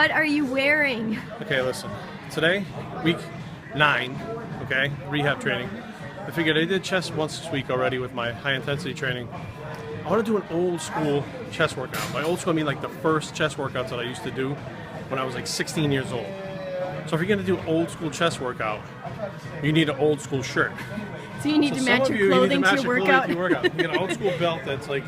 What are you wearing? Okay, listen. Today, week 9, okay, rehab training. I figured I did chest once this week already with my high intensity training. I want to do an old school chest workout. By old school, I mean like the first chest workouts that I used to do when I was like 16 years old. So if you're going to do old school chest workout, you need an old school shirt. So you need to match your clothing to your workout? You get an old school belt that's like,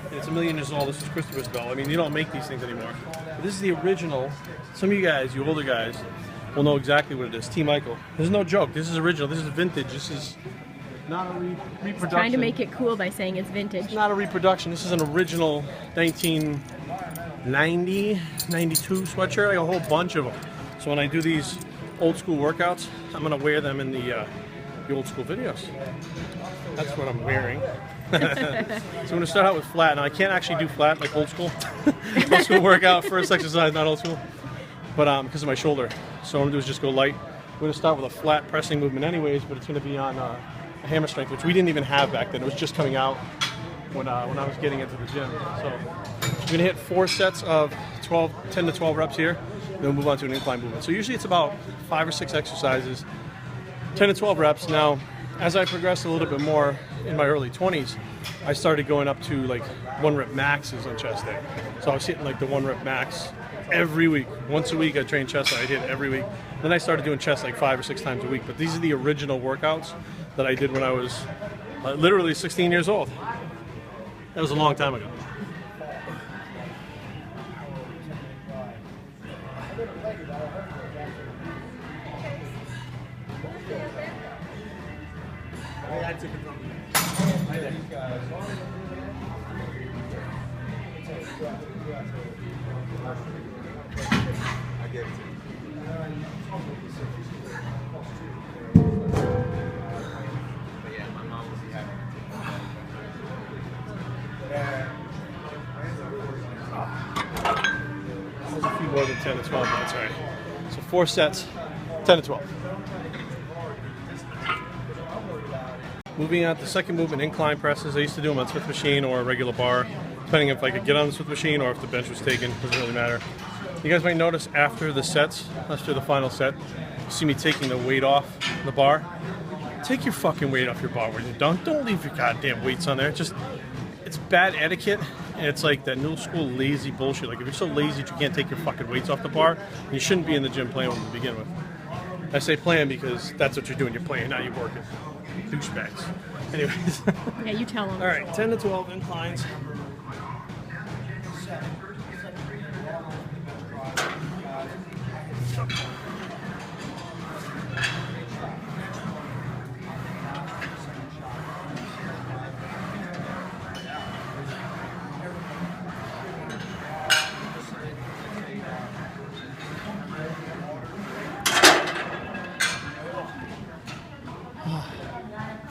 it's 1,000,000 years old. This is Christopher's belt. I mean, you don't make these things anymore. But this is the original. Some of you guys, you older guys, will know exactly what it is. T. Michael. This is no joke. This is original. This is vintage. This is not a reproduction. Trying to make it cool by saying it's vintage. It's not a reproduction. This is an original 1990, 92 sweatshirt. Like a whole bunch of them. So when I do these old school workouts, I'm going to wear them in the old school videos. That's what I'm wearing. So I'm going to start out with flat. Now I can't actually do flat like old school. Old school workout, first exercise, not old school. But because of my shoulder. So what I'm going to do is just go light. We're going to start with a flat pressing movement anyways, but it's going to be on a hammer strength, which we didn't even have back then. It was just coming out when I was getting into the gym. So we're going to hit 4 sets of 10 to 12 reps here. Then we'll move on to an incline movement. So usually it's about 5 or 6 exercises, 10 to 12 reps. Now, as I progressed a little bit more in my early 20s, I started going up to like 1 rep maxes on chest day. So I was hitting like the 1 rep max every week. Once a week I trained chest, I'd hit every week. Then I started doing chest like 5 or 6 times a week. But these are the original workouts that I did when I was literally 16 years old. That was a long time ago. There's a few more than 10 to 12, that's right. So 4 sets, 10 to 12. Moving on to the second movement, incline presses. I used to do them on Smith machine or a regular bar, depending if I could get on the Smith machine or if the bench was taken. Doesn't really matter. You guys might notice after the sets, after the final set, you see me taking the weight off the bar. Take your fucking weight off your bar when you're done. Don't leave your goddamn weights on there. It's bad etiquette, and it's like that new school lazy bullshit. Like if you're so lazy that you can't take your fucking weights off the bar, you shouldn't be in the gym playing with them to begin with. I say playing because that's what you're doing. You're playing, not you're working. Douchebags. Anyways. Yeah, you tell them. All right, 10 to 12 inclines.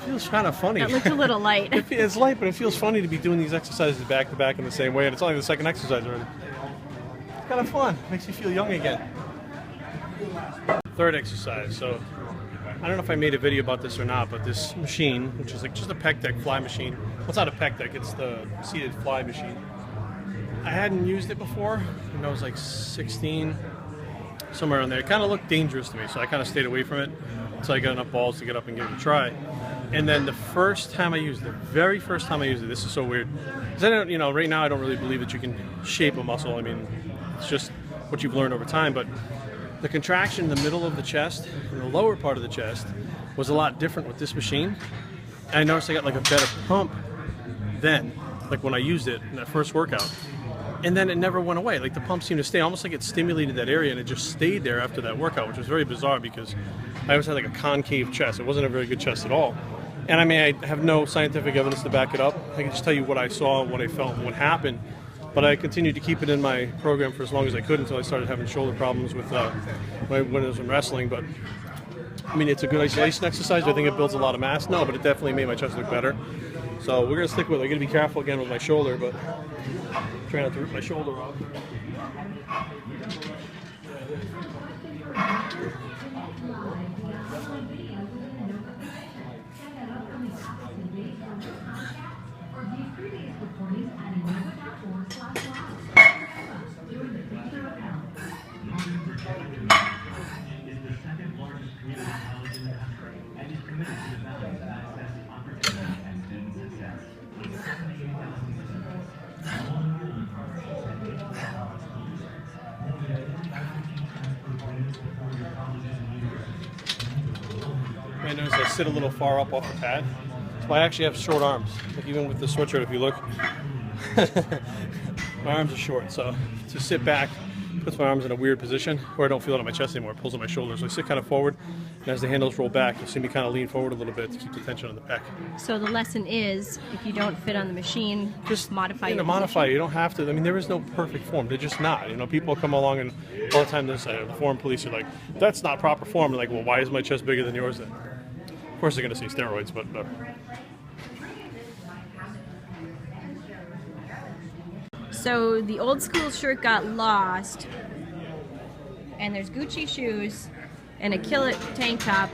Feels kind of funny. That looked a little light. It's light, but it feels funny to be doing these exercises back to back in the same way, and it's only the second exercise already. It's kind of fun. Makes you feel young again. Third exercise. So I don't know if I made a video about this or not, but this machine, which is like just a pec deck fly machine. Well, it's not a pec deck, it's the seated fly machine. I hadn't used it before, and I was like 16, somewhere in there. It kind of looked dangerous to me, so I kind of stayed away from it until I got enough balls to get up and give it a try. And then the first time I used it, the very first time I used it, this is so weird. Because I don't, right now I don't really believe that you can shape a muscle. I mean, it's just what you've learned over time. But the contraction in the middle of the chest and the lower part of the chest was a lot different with this machine. And I noticed I got like a better pump then, like when I used it in that first workout. And then it never went away. Like the pump seemed to stay, almost like it stimulated that area, and it just stayed there after that workout, which was very bizarre because I always had like a concave chest. It wasn't a very good chest at all. And I mean, I have no scientific evidence to back it up. I can just tell you what I saw, what I felt, and what happened. But I continued to keep it in my program for as long as I could until I started having shoulder problems with when I was in wrestling. But I mean, it's a good isolation exercise. I think it builds a lot of mass. No, but it definitely made my chest look better. So we're gonna stick with it. I'm gonna be careful again with my shoulder, but try not to rip my shoulder off. I notice I sit a little far up off the pad. So I actually have short arms. Like even with the sweatshirt, if you look, my arms are short. So to sit back puts my arms in a weird position where I don't feel it on my chest anymore. It pulls on my shoulders. So I sit kind of forward, and as the handles roll back, you'll see me kind of lean forward a little bit to keep the tension on the pec. So the lesson is, if you don't fit on the machine, just modify your modify. You don't have to. I mean, there is no perfect form. They're just not. You know, people come along and all the time they say, the form police are like, that's not proper form. I'm like, well, why is my chest bigger than yours then? Of course they're going to say steroids, but whatever. So the old school shirt got lost, and there's Gucci shoes and a Kill It tank top.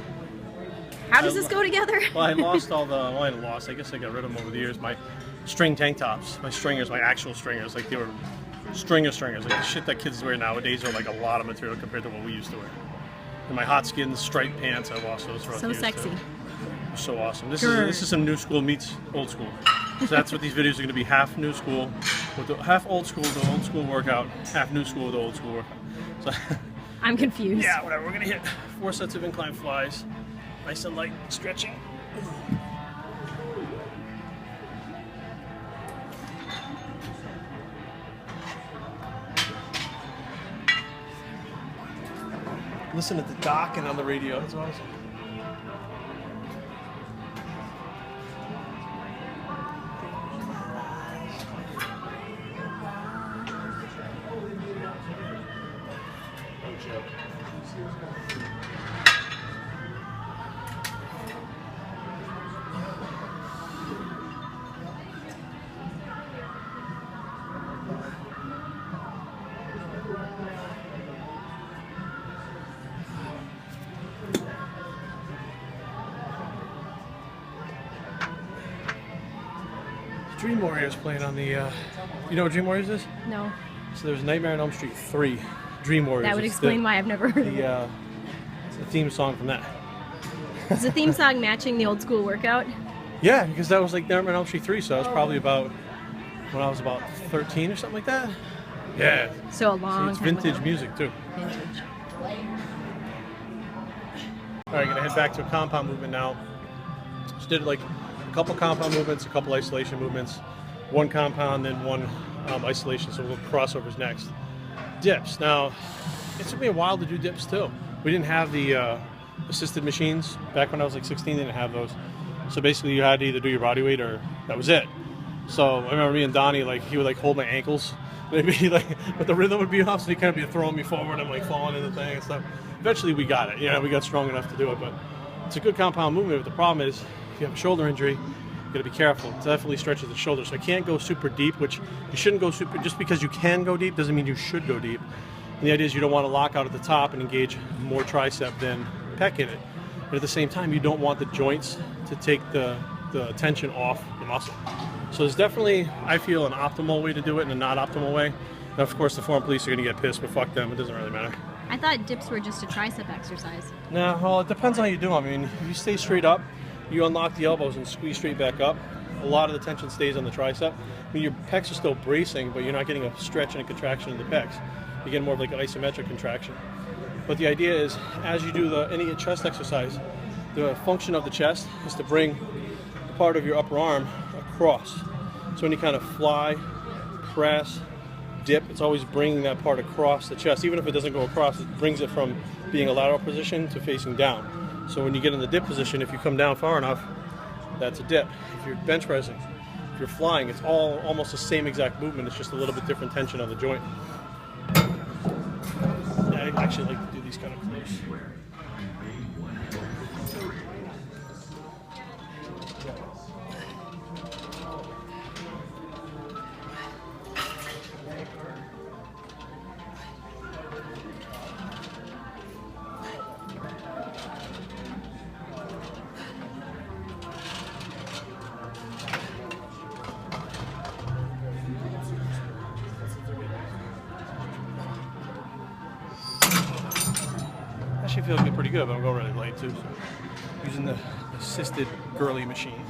How does this go together? Well, I lost all the, well, I didn't lost, I guess I got rid of them over the years. My string tank tops, my stringers, my actual stringers, like they were stringers. Like the shit that kids wear nowadays are like a lot of material compared to what we used to wear. And my hot skin striped pants, I lost those for a few years. So sexy. Too. So awesome. This is some new school meets old school. So that's what these videos are going to be: half new school, with the, half old school with the old school workout, half new school with the old school workout. So I'm confused. yeah, whatever. We're going to hit 4 sets of incline flies, nice and light stretching. Listen to the doc and on the radio. That's awesome. Dream Warriors playing on the, you know what Dream Warriors is? No. So there's Nightmare on Elm Street 3, Dream Warriors. That would explain why I've never heard of it. It's the theme song from that. Is the theme song matching the old school workout? Yeah, because that was like Nightmare on Elm Street 3, so I was probably about, when I was about 13 or something like that. Yeah. So a long it's time vintage ago. music too. Vintage. Alright, gonna head back to a compound movement now. Just did like a couple compound movements, a couple isolation movements, one compound, then one isolation, so we'll go crossovers next. Dips. Now, it took me a while to do dips too. We didn't have the assisted machines. Back when I was like 16, they didn't have those. So basically you had to either do your body weight or that was it. So I remember me and Donnie, like he would like hold my ankles. Maybe like, but the rhythm would be off, so he kind of be throwing me forward. I'm like falling in the thing and stuff. Eventually we got it. You know, we got strong enough to do it, but it's a good compound movement. But the problem is, if you have a shoulder injury, you got to be careful. It definitely stretches the shoulder. So I can't go super deep, which you shouldn't go super. Just because you can go deep doesn't mean you should go deep. And the idea is you don't want to lock out at the top and engage more tricep than pec in it. But at the same time, you don't want the joints to take the tension off the muscle. So there's definitely, I feel, an optimal way to do it and a not optimal way. And of course, the form police are going to get pissed, but fuck them. It doesn't really matter. I thought dips were just a tricep exercise. No, well, it depends on how you do them. I mean, if you stay straight up, you unlock the elbows and squeeze straight back up, a lot of the tension stays on the tricep. I mean, your pecs are still bracing, but you're not getting a stretch and a contraction in the pecs. You get more of like an isometric contraction. But the idea is, as you do any chest exercise, the function of the chest is to bring part of your upper arm across. So when you kind of fly, press, dip, it's always bringing that part across the chest. Even if it doesn't go across, it brings it from being a lateral position to facing down. So when you get in the dip position, if you come down far enough, that's a dip. If you're bench pressing, if you're flying, it's all almost the same exact movement. It's just a little bit different tension on the joint. Yeah, I actually like to do these kind of close. Actually feels pretty good, but I'm going really light too. So using the assisted girly machine.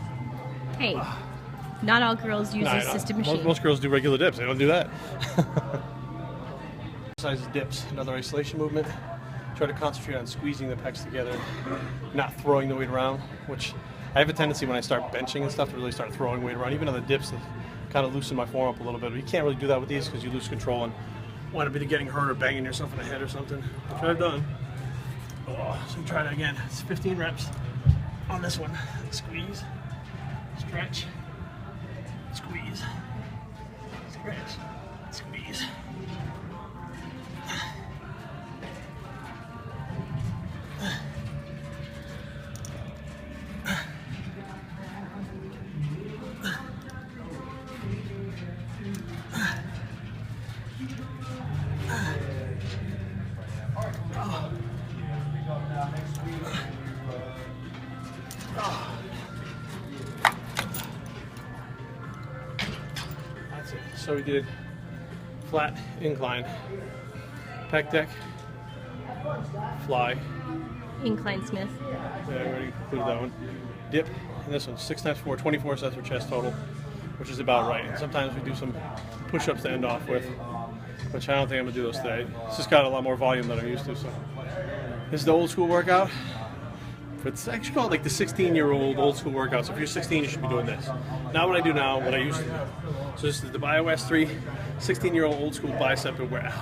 Hey, not all girls use assisted machine. Most girls do regular dips. They don't do that. Exercise dips. Another isolation movement. Try try to concentrate on squeezing the pecs together, not throwing the weight around, which I have a tendency when I start benching and stuff to really start throwing weight around, even on the dips, to kind of loosen my form up a little bit. But you can't really do that with these because you lose control and want to be getting hurt or banging yourself in the head or something, which I've done. Oh, so try that again. It's 15 reps on this one. Squeeze, stretch, squeeze, stretch, squeeze. That's it. So we did flat incline, pec deck, fly. Incline Smith. Yeah, we already concluded that one. Dip, and this one, 6 times 4, 24 sets for chest total, which is about right. And sometimes we do some push-ups to end off with, which I don't think I'm gonna do those today. It's just got a lot more volume than I'm used to. So this is the old school workout. It's actually called like the 16-year-old old school workout. So if you're 16, you should be doing this. Not what I do now, what I used to do. So this is the BioS3 16-year-old old school bicep and workout.